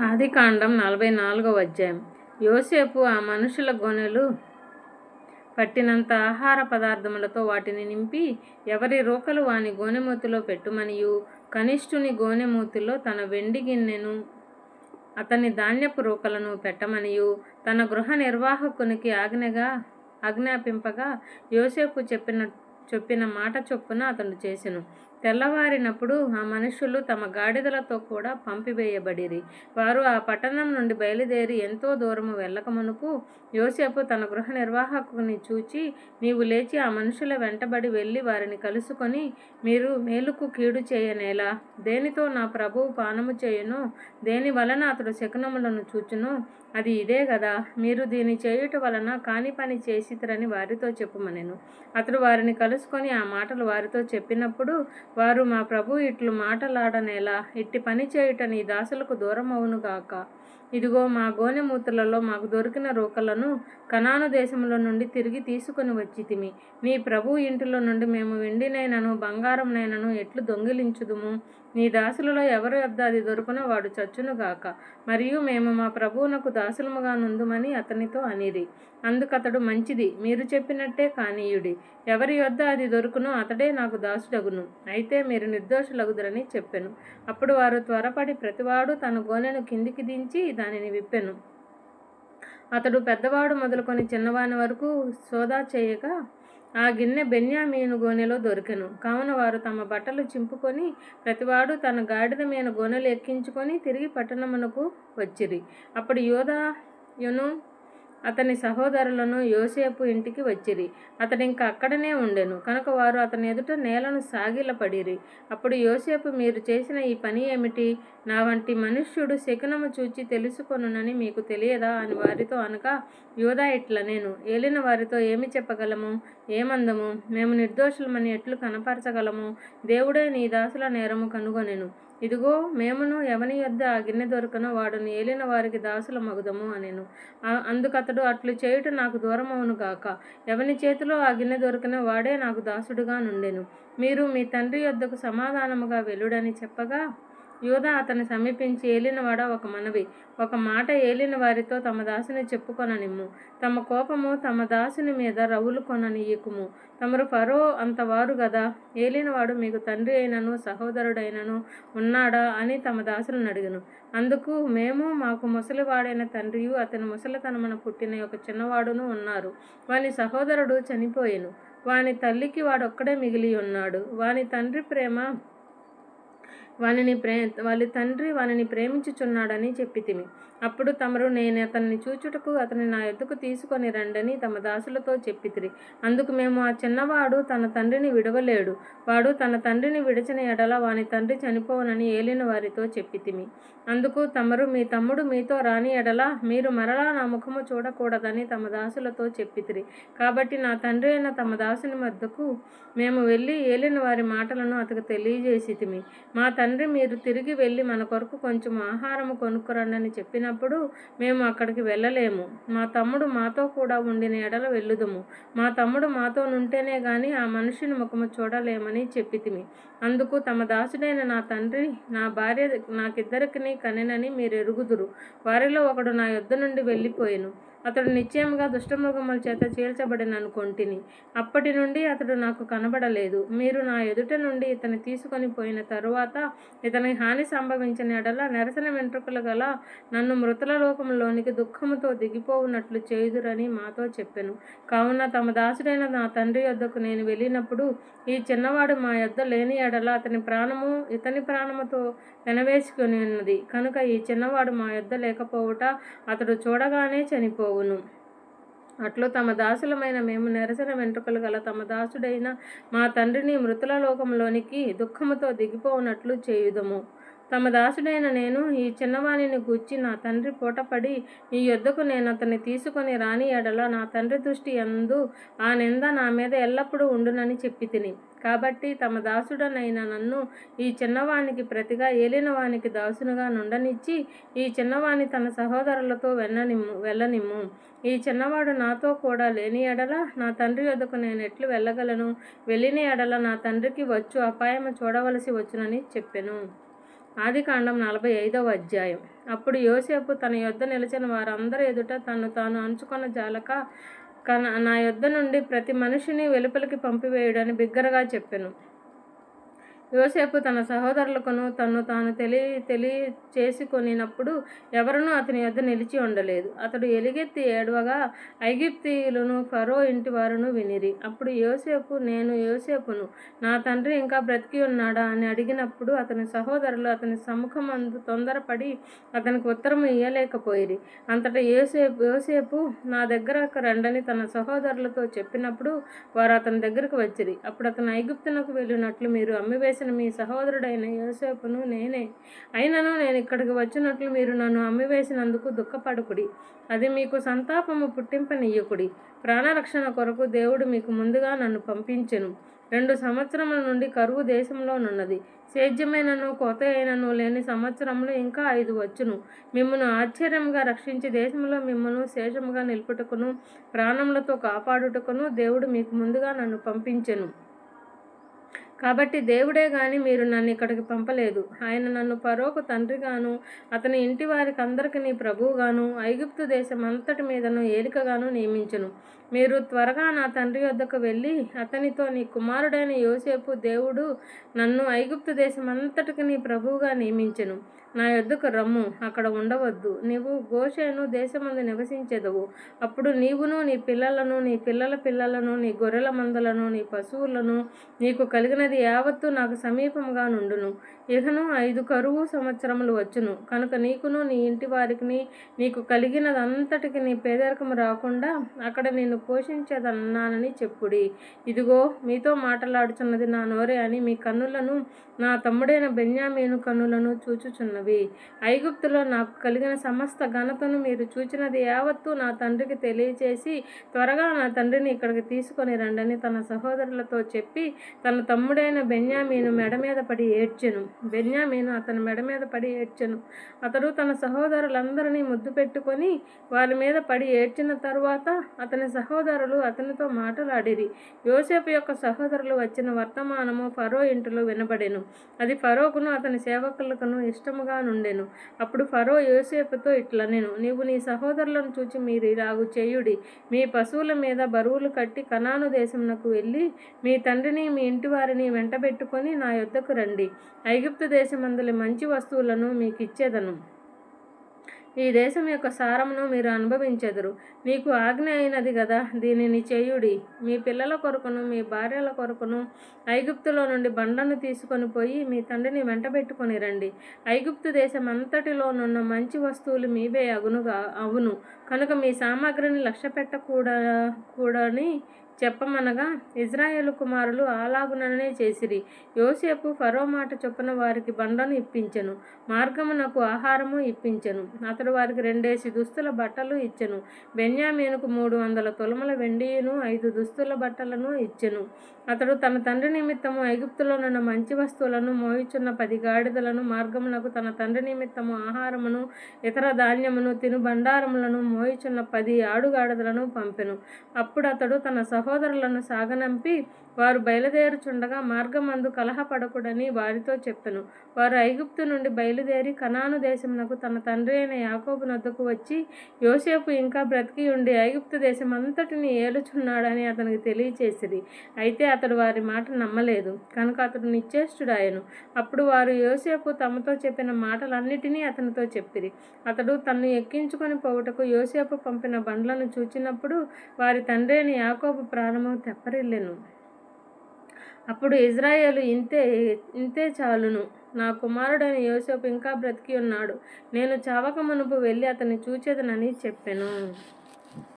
ఆదికాండం 44వ అధ్యాయం. యోసేపు ఆ మనుషుల గొనెలు పట్టినంత ఆహార పదార్థములతో వాటిని నింపి ఎవరి రోకలు వాని గోనెమూతిలో పెట్టుమనియు, కనిష్ఠుని గోనెమూతిలో తన వెండి గిన్నెను అతని ధాన్యపు రోకలను పెట్టమనియు తన గృహ నిర్వాహకునికి ఆజ్ఞాపింపగా, యోసేపు చెప్పిన మాట చొప్పున అతడు చేసెను. తెల్లవారినప్పుడు ఆ మనుషులు తమ గాడిదలతో కూడా పంపివేయబడిరి. వారు ఆ పట్టణం నుండి బయలుదేరి ఎంతో దూరము వెళ్ళకమునుపు యోసేపు తన గృహ నిర్వాహకుని చూచి, నీవు లేచి ఆ మనుషుల వెంటబడి వెళ్ళి వారిని కలుసుకొని, మీరు మేలుకు కీడు చేయనేలా? దేనితో నా ప్రభువు పానము చేయునో, దేని వలన అతడు శకునములను చూచునో అది ఇదే గదా. మీరు దీని చేయుట వలన కాని పని చేసిరని వారితో చెప్పుమనెను. అతడు వారిని కలుసుకొని ఆ మాటలు వారితో చెప్పినప్పుడు వారు, మా ప్రభు ఇట్లు మాటలాడనేలా? ఇట్టి పని చేయుట నీ దాసులకు దూరమవును గాక. ఇదిగో, మా గోనెమూతులలో మాకు దొరికిన రోకలను కనాను దేశములో నుండి తిరిగి తీసుకొని వచ్చితిమి. నీ ప్రభు ఇంటిలో నుండి మేము వెండినైనను బంగారంనైనను ఎట్లు దొంగిలించుదుము? నీ దాసులలో ఎవరి వద్ద అది దొరుకునో వాడు చచ్చునుగాక. మరియు మేము మా ప్రభువునకు దాసులముగా నుందుమని అతనితో అనిరి. అందుకతడు, మంచిది, మీరు చెప్పినట్టే కానీయుడి. ఎవరి వద్ద అది దొరుకునో అతడే నాకు దాసుడగును. అయితే మీరు నిర్దోషులగుదురని చెప్పెను. అప్పుడు వారు త్వరపడి ప్రతివాడు తన గోనెను కిందికి దించి దానిని విప్పెను. అతడు పెద్దవాడు మొదలుకొని చిన్నవాని వరకు సోదా చేయగా ఆ గిన్నె బెన్యామీను గోనెలో దొరికెను. కావున వారు తమ బట్టలు చింపుకొని ప్రతివాడు తన గాడిద మీద గోనెలు ఎక్కించుకొని తిరిగి పట్టణమునకు వచ్చిరి. అప్పుడు యోదాయును అతని సహోదరులను యోసేపు ఇంటికి వచ్చిరి. అతడింక అక్కడనే ఉండెను కనుక వారు అతని ఎదుట నేలను సాగిలపడిరి. అప్పుడు యోసేపు, మీరు చేసిన ఈ పని ఏమిటి? నా వంటి మనుష్యుడు శకునము చూచి తెలుసుకొనునని మీకు తెలియదా అని వారితో అనగా, యోదా ఇట్లనెను. ఏలిన వారితో ఏమి చెప్పగలము? ఏమందము? మేము నిర్దోషులమని ఎట్లు కనపరచగలము? దేవుడే నీ దాసుల నేరము కనుగొనెను. ఇదిగో, మేమును ఎవని యొద్ద ఆ గిన్నె దొరకనో వాడును ఏలిన వారికి దాసుల మగుదము అనెను. అందుకతడు, అట్లు చేయుట నాకు దూరమవును గాక. ఎవని చేతిలో ఆ గిన్నె దొరికినో వాడే నాకు దాసుడుగా నుండెను. మీరు మీ తండ్రి యొద్దకు సమాధానముగా వెళ్ళుడని చెప్పగా, యోదా అతన్ని సమీపించి, ఏలినవాడా, ఒక మాట ఏలిన వారితో తమ దాసుని చెప్పుకొననిమ్ము. తమ కోపము తమ దాసుని మీద రవులు కొననీయకుము. తమరు ఫరో అంతవారు గదా. ఏలినవాడు మీకు తండ్రి అయినను సహోదరుడైనను ఉన్నాడా అని తమ దాసులను అడిగెను. అందుకు, మేము మాకు ముసలివాడైన తండ్రియు అతని ముసలితనమున పుట్టిన ఒక చిన్నవాడును ఉన్నారు. వాని సహోదరుడు చనిపోయెను. వాని తల్లికి వాడొక్కడే మిగిలి ఉన్నాడు. వాని తండ్రి వానిని ప్రేమించుచున్నాడని చెప్పితిమి. అప్పుడు తమరు, నేను అతన్ని చూచుటకు అతని నా యొద్దకు తీసుకొని రండని తమ దాసులతో చెప్పితిరి. అందుకు మేము, ఆ చిన్నవాడు తన తండ్రిని విడవలేడు. వాడు తన తండ్రిని విడిచిన ఎడల వాని తండ్రి చనిపోవునని ఏలిన వారితో చెప్పితిమి. అందుకు తమరు, మీ తమ్ముడు మీతో రాని ఎడల మీరు మరలా నా ముఖము చూడకూడదని తమ దాసులతో చెప్పితిరి. కాబట్టి నా తండ్రి అయిన తమ దాసుని వద్దకు మేము వెళ్ళి ఏలిన వారి మాటలను అతనికి తెలియజేసితిమి. మా తండ్రి, మీరు తిరిగి వెళ్ళి మన కొరకు కొంచెం ఆహారము కొనుక్కురండని చెప్పినప్పుడు మేము అక్కడికి వెళ్ళలేము. మా తమ్ముడు మాతో కూడా ఉండిన ఎడల వెళ్ళుదుము. మా తమ్ముడు మాతో నుంటేనే గాని ఆ మనుషుని ముఖము చూడలేమని చెప్పితిమి. అందుకు తమ దాసుడైన నా తండ్రి నా భార్య నాకిద్దరికిని కనెనని మీరు ఎరుగుదురు. వారిలో ఒకడు నా యొద్ద నుండి వెళ్ళిపోయెను. అతడు నిశ్చయముగా దుష్టమృగముల చేత చీల్చబడిననుకొంటిని. అప్పటి నుండి అతడు నాకు కనబడలేదు. మీరు నా ఎదుట నుండి ఇతని తీసుకొని పోయిన తరువాత ఇతనికి హాని సంభవించిన ఎడల నెరసిన వెంట్రుకలు గల నన్ను మృతుల లోకములోనికి దుఃఖముతో దిగిపోవునట్లు చేయుదురని మాతో చెప్పెను. కావున తమ దాసుడైన నా తండ్రి యొద్దకు నేను వెళ్ళినప్పుడు ఈ చిన్నవాడు మా యొద్ద లేని ఎడల ఇతని ప్రాణముతో పెనవేసుకొని ఉన్నది కనుక ఈ చిన్నవాడు మా యొద్ద లేకపోవుట అతడు చూడగానే చనిపోవును. అట్లు తమ దాసులమైన మేము నెరసిన వెంట్రుకలు గల తమ దాసుడైన మా తండ్రిని మృతుల లోకంలోనికి దుఃఖముతో దిగిపోవునట్లు చేయుదము. తమ దాసుడైన నేను ఈ చిన్నవానిని గూర్చి నా తండ్రి పూటపడి ఈ యొద్దకు నేను అతన్ని తీసుకొని రాని ఎడల నా తండ్రి దృష్టి యందు ఆ నింద నా మీద ఎల్లప్పుడూ ఉండునని చెప్పి తిని. కాబట్టి తమ దాసుడనైన నన్ను ఈ చిన్నవానికి ప్రతిగా ఏలిన వానికి దాసునుగా నుండనిచ్చి ఈ చిన్నవాని తన సహోదరులతో వెళ్ళనిమ్ము. ఈ చిన్నవాడు నాతో కూడా లేని ఎడల నా తండ్రి యొద్దకు నేను ఎట్లు వెళ్ళగలను? వెళ్ళిన ఎడల నా తండ్రికి వచ్చు అపాయము చూడవలసి వచ్చునని చెప్పెను. ఆదికాండం 45వ అధ్యాయం. అప్పుడు యోసేపు తన యొద్ద నిలిచిన వారందరి ఎదుట తన్ను తాను అంచుకొన జాలక నా యొద్ద నుండి ప్రతి మనిషిని వెలుపలికి పంపివేయుడని బిగ్గరగా చెప్పెను. యోసేపు తన సహోదరులకును తన్ను తాను చేసుకొనినప్పుడు ఎవరునూ అతని యొద్ద నిలిచి ఉండలేదు. అతడు ఎలుగెత్తి ఏడవగా ఐగుప్తీయులను ఫరో ఇంటి వారును వినిరి. అప్పుడు యోసేపు, నేను యోసేపును, నా తండ్రి ఇంకా బ్రతికి ఉన్నాడా అని అడిగినప్పుడు అతని సహోదరులు అతని సముఖమందు తొందరపడి అతనికి ఉత్తరము ఇయ్యలేకపోయిరి. అంతటా యోసేపు నా దగ్గరకు రండని తన సహోదరులతో చెప్పినప్పుడు వారు అతని దగ్గరకు వచ్చిరి. అప్పుడు అతను ఐగుప్తునకు వెళ్ళినట్లు మీరు అమ్మివేసిన మీ సహోదరుడైన యోసేపును నేనే. అయినను నేను ఇక్కడికి వచ్చినట్లు మీరు నన్ను అమ్మివేసినందుకు దుఃఖపడుకుడి. అది మీకు సంతాపము పుట్టింపనీయకుడి. ప్రాణరక్షణ కొరకు దేవుడు మీకు ముందుగా నన్ను పంపించెను. 2 సంవత్సరముల నుండి కరువు దేశంలోనున్నది. సేద్యమైనను కోత అయినను లేని సంవత్సరములు ఇంకా 5 వచ్చును. మిమ్మును ఆశ్చర్యముగా రక్షించి దేశంలో మిమ్మల్ని శేషముగా నిలుపుటకును ప్రాణములతో కాపాడుటకును దేవుడు మీకు ముందుగా నన్ను పంపించెను. కాబట్టి దేవుడే గాని మీరు నన్ను ఇక్కడికి పంపలేదు. ఆయన నన్ను ఫరోకు తండ్రిగాను అతని ఇంటి వారికి అందరికీ ప్రభువుగాను ఐగుప్తు దేశం అంతటి మీదను ఏలికగాను నియమించును. మీరు త్వరగా నా తండ్రి వద్దకు వెళ్ళి అతనితో, నీ కుమారుడైన యోసేపు దేవుడు నన్ను ఐగుప్తు దేశం అంతటికి ప్రభువుగా నియమించెను. నా యొద్దకు రమ్ము, అక్కడ ఉండవద్దు. నీవు గోషేను దేశమందు నివసించెదవు. అప్పుడు నీవును నీ పిల్లలను, నీ పిల్లల పిల్లలను, నీ గొర్రెల మందలను, నీ పశువులను, నీకు కలిగినది యావత్తు నాకు సమీపముగా నుండును. ఇకను 5 కరువు సంవత్సరములు వచ్చును. కనుక నీకును నీ ఇంటి వారికి నీకు కలిగినదంతటికి నీ పేదరికము రాకుండా అక్కడ నిన్ను పోషించదన్నానని చెప్పుడి. ఇదిగో మీతో మాట్లాడుచున్నది నా నోరే అని మీ కన్నులను నా తమ్ముడైన బెన్యామీను కన్నులను చూచుచున్నవి. ఐగుప్తులో నాకు కలిగిన సమస్త ఘనతను మీరు చూచినది యావత్తు నా తండ్రికి తెలియచేసి త్వరగా నా తండ్రిని ఇక్కడికి తీసుకొని రండని తన సహోదరులతో చెప్పి తన తమ్ముడైన బెన్యామీను మెడ మీద పడి ఏడ్చెను. బెన్యామీను అతని మెడ మీద పడి ఏడ్చెను. అతడు తన సహోదరులందరినీ ముద్దు పెట్టుకొని వారి మీద పడి ఏడ్చిన తరువాత అతని సహోదరులు అతనితో మాట్లాడిరి. యోసేపు యొక్క సహోదరులు వచ్చిన వర్తమానము ఫరో ఇంటిలో వినబడెను. అది ఫరోకును అతని సేవకులకును ఇష్టముగా నుండెను. అప్పుడు ఫరో యోసేపుతో ఇట్లనెను, నీవు నీ సహోదరులను చూచి మీరు ఇలాగు చేయుడి. మీ పశువుల మీద బరువులు కట్టి కనాను దేశమునకు వెళ్ళి మీ తండ్రిని మీ ఇంటి వారిని వెంటబెట్టుకొని నా యొద్దకు రండి. ఐగుప్తు దేశమందలి మంచి వస్తువులను మీకు ఇచ్చేదను. ఈ దేశం యొక్క సారమును మీరు అనుభవించెదరు. నీకు ఆజ్ఞ అయినది గదా, దీనిని చేయుడి. మీ పిల్లల కొరకును మీ భార్యల కొరకును ఐగుప్తులో నుండి బండను తీసుకొని పోయి మీ తండ్రిని వెంటబెట్టుకొని రండి. ఐగుప్తు దేశం అంతటిలోనున్న మంచి వస్తువులు మీవే అవును కనుక మీ సామాగ్రిని లక్ష్య పెట్టకూడని చెప్పమనగా ఇజ్రాయేలు కుమారులు అలాగుననే చేసిరి. యోసేపు ఫరో మాట చొప్పున వారికి బండను ఇప్పించెను, మార్గమునకు ఆహారము ఇప్పించెను. అతడు వారికి 2 దుస్తుల బట్టలు ఇచ్చెను. బెన్యామీనుకు 300 తులముల వెండియును 5 దుస్తుల బట్టలను ఇచ్చెను. అతడు తన తండ్రి నిమిత్తము ఐగుప్తులోనున్న మంచి వస్తువులను మోయుచున్న 10 గాడిదలను, మార్గమునకు తన తండ్రి నిమిత్తము ఆహారమును ఇతర ధాన్యమును తిను బండారములను మోయుచున్న 10 ఆడుగాడిదలను పంపెను. అప్పుడు అతడు తన సహోదరులను సాగనంపి వారు బయలుదేరుచుండగా మార్గమందు కలహపడకుడని వారితో చెప్పెను. వారు ఐగుప్తు నుండి బయలుదేరి కనాను దేశమునకు తన తండ్రి అయిన యాకోబు నొద్దకు వచ్చి యోసేపు ఇంకా బ్రతికి ఉండి ఐగుప్తు దేశం అంతటిని ఏలుచున్నాడని అతనికి తెలియచేసిరి. అయితే అతడు వారి మాట నమ్మలేదు కనుక అతడు నిశ్చేష్టుడాయెను. అప్పుడు వారు యోసేపు తమతో చెప్పిన మాటలన్నిటినీ అతనితో చెప్పిరి. అతడు తన్ను ఎక్కించుకొని పోవుటకు యోసేపు పంపిన బండ్లను చూచినప్పుడు వారి తండ్రి అయిన యాకోబు ప్రాణము తెప్పరిల్లెను. అప్పుడు ఇజ్రాయేలు, ఇంతే చాలును, నా కుమారుడైన యోసేపు ఇంకా బ్రతికి ఉన్నాడు. నేను చావక మునుపు వెళ్ళి అతన్ని చూచెదనని చెప్పెను.